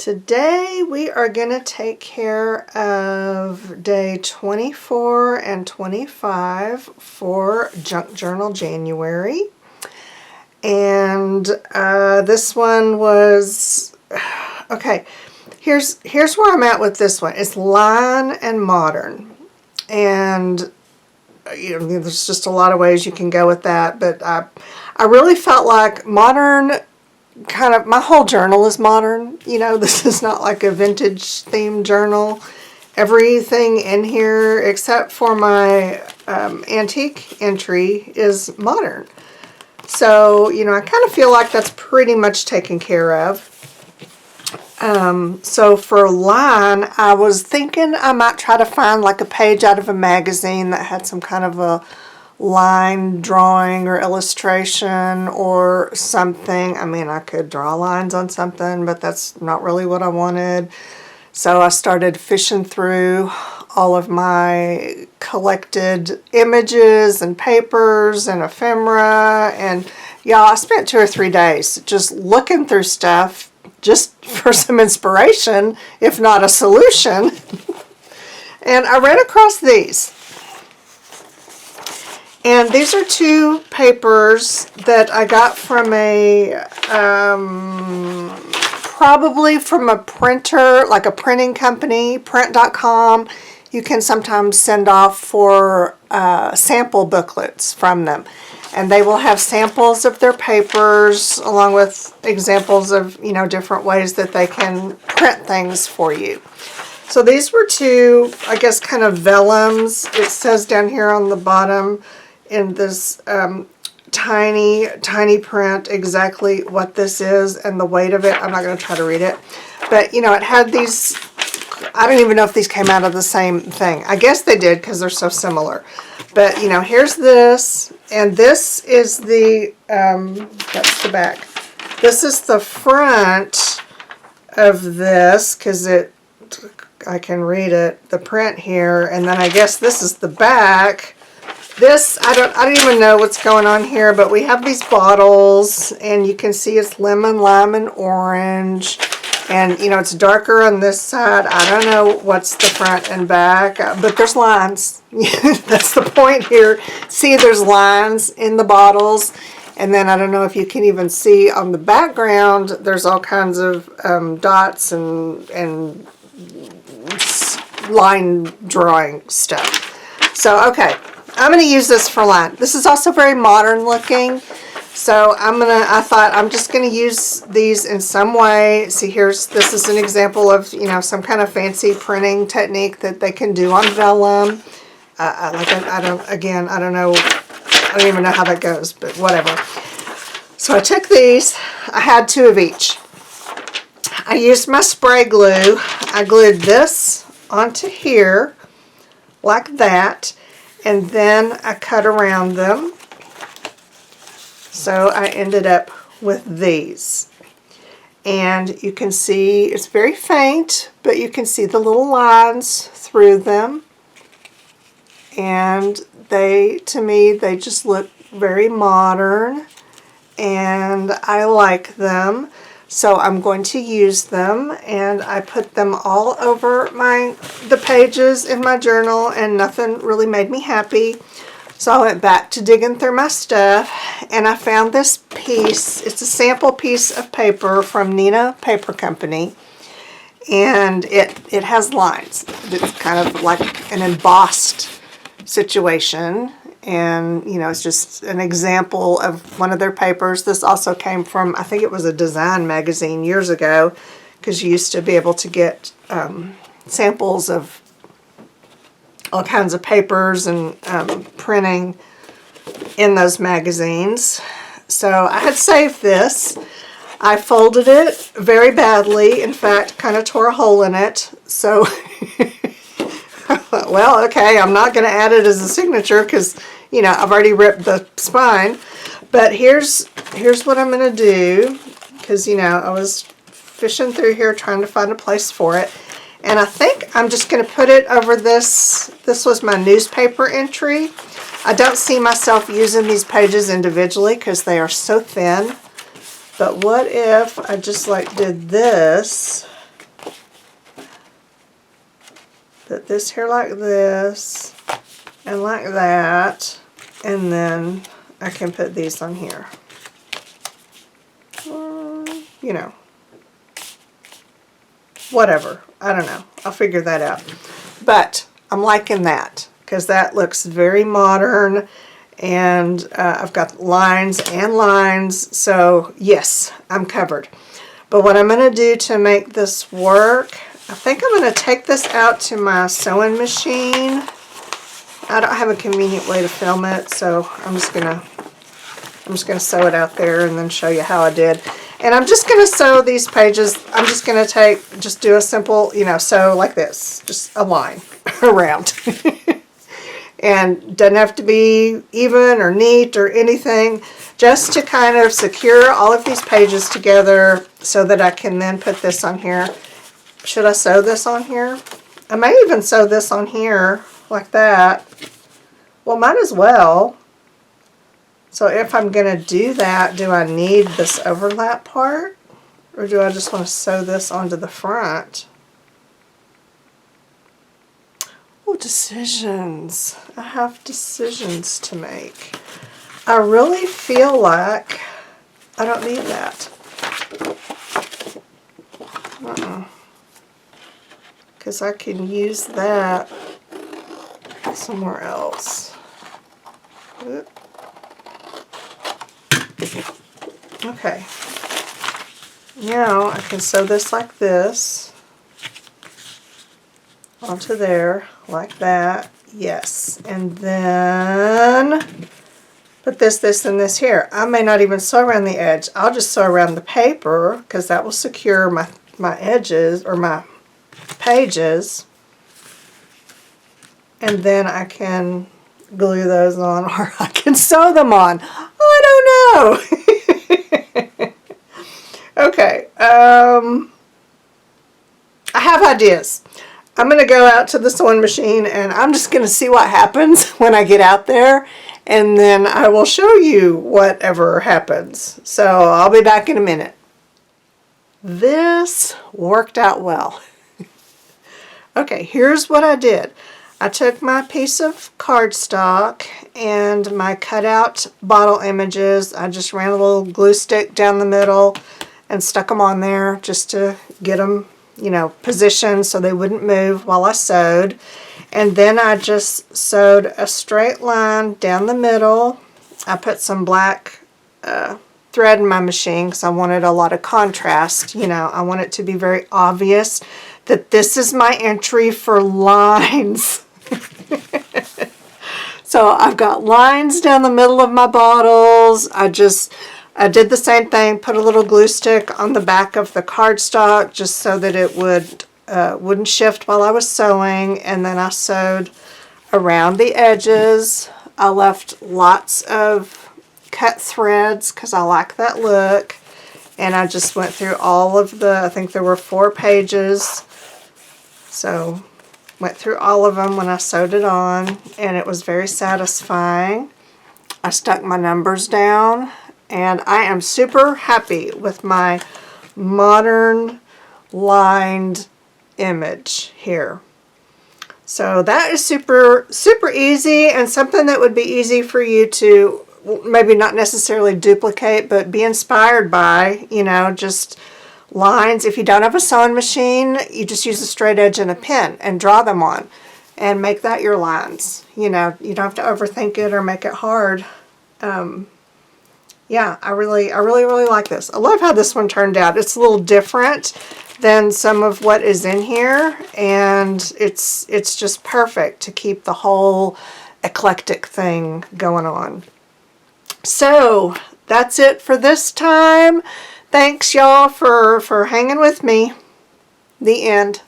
Today we are going to take care of day 24 and 25 for Junk Journal January. And this one was, okay, here's where I'm at with this one. It's line and modern. And you know, there's just a lot of ways you can go with that, but I really felt like modern, kind of, my whole journal is modern. You know, this is not like a vintage themed journal. Everything in here except for my antique entry is modern. So, you know, I kind of feel like that's pretty much taken care of. So for line, I was thinking I might try to find like a page out of a magazine that had some kind of a line drawing or illustration or something. I mean, I could draw lines on something, but that's not really what I wanted. So I started fishing through all of my collected images and papers and ephemera, and y'all, I spent 2 or 3 days just looking through stuff just for some inspiration, if not a solution. And I ran across these. And these are 2 papers that I got from a, probably from a printer, like a printing company, print.com. You can sometimes send off for sample booklets from them. And they will have samples of their papers along with examples of, you know, different ways that they can print things for you. So these were 2, I guess, kind of vellums. It says down here on the bottom in this tiny print exactly what this is and the weight of it. I'm not going to try to read it. But, you know, it had these, I don't even know if these came out of the same thing. I guess they did because they're so similar. But, you know, here's this, and this is the, that's the back. This is the front of this, because I can read it, the print here, and then I guess this is the back. This, I don't even know what's going on here, but we have these bottles, and you can see it's lemon, lime, and orange. And, you know, it's darker on this side. I don't know what's the front and back, but there's lines. That's the point here. See, there's lines in the bottles. And then I don't know if you can even see on the background, there's all kinds of dots and line drawing stuff. So, okay, I'm going to use this for line. This is also very modern looking. So I thought I'm just going to use these in some way. See, this is an example of, you know, some kind of fancy printing technique that they can do on vellum. I don't even know how that goes, but whatever. So I took these. I had 2 of each. I used my spray glue. I glued this onto here like that, and then I cut around them. So I ended up with these. And you can see it's very faint, but you can see the little lines through them. And to me, they just look very modern. And I like them. So I'm going to use them. And I put them all over the pages in my journal, and nothing really made me happy. So I went back to digging through my stuff, and I found this piece. It's a sample piece of paper from Nina Paper Company, and it has lines. It's kind of like an embossed situation, and, you know, it's just an example of one of their papers. This also came from, I think it was a design magazine years ago, because you used to be able to get samples of all kinds of papers and printing in those magazines. So I had saved this. I folded it very badly. In fact, kind of tore a hole in it. So, well, okay, I'm not going to add it as a signature because, you know, I've already ripped the spine. But here's what I'm going to do, because, you know, I was fishing through here trying to find a place for it. And I think I'm just going to put it over this. This was my newspaper entry. I don't see myself using these pages individually because they are so thin. But what if I just like did this put this here like this and like that, and then I can put these on here. You know, whatever. I don't know. I'll figure that out. But I'm liking that because that looks very modern, and I've got lines and lines, so yes, I'm covered. But what I'm going to do to make this work, I think I'm going to take this out to my sewing machine. I don't have a convenient way to film it, so I'm just gonna sew it out there and then show you how I did. And I'm just gonna sew these pages. I'm just gonna just do a simple, you know, sew like this, just a line around. And doesn't have to be even or neat or anything, just to kind of secure all of these pages together so that I can then put this on here. Should I sew this on here? I may even sew this on here like that. Well, might as well. So if I'm going to do that, do I need this overlap part? Or do I just want to sew this onto the front? Oh, decisions. I have decisions to make. I really feel like I don't need that. Because I can use that somewhere else. Okay. Now I can sew this like this onto there, like that. Yes. And then put this, and this here. I may not even sew around the edge. I'll just sew around the paper because that will secure my edges or my pages. And then I can glue those on, or I can sew them on. I don't know. Okay. I have ideas. I'm going to go out to the sewing machine and I'm just going to see what happens when I get out there, and then I will show you whatever happens. So I'll be back in a minute. This worked out well. Okay, here's what I did. I took my piece of cardstock and my cutout bottle images. I just ran a little glue stick down the middle and stuck them on there just to get them, you know, positioned so they wouldn't move while I sewed. And then I just sewed a straight line down the middle. I put some black thread in my machine because I wanted a lot of contrast. You know, I want it to be very obvious that this is my entry for lines. So I've got lines down the middle of my bottles. I did the same thing, put a little glue stick on the back of the cardstock just so that it wouldn't shift while I was sewing, and then I sewed around the edges. I left lots of cut threads because I like that look, and I just went through all of I think there were 4 pages, so went through all of them when I sewed it on, and it was very satisfying. I stuck my numbers down, and I am super happy with my modern lined image here. So that is super, super easy, and something that would be easy for you to maybe not necessarily duplicate, but be inspired by, you know, just lines. If you don't have a sewing machine, you just use a straight edge and a pen and draw them on and make that your lines. You know, you don't have to overthink it or make it hard. Yeah, I really like this. I love how this one turned out. It's a little different than some of what is in here, and it's just perfect to keep the whole eclectic thing going on. So that's it for this time. Thanks y'all for hanging with me. The end.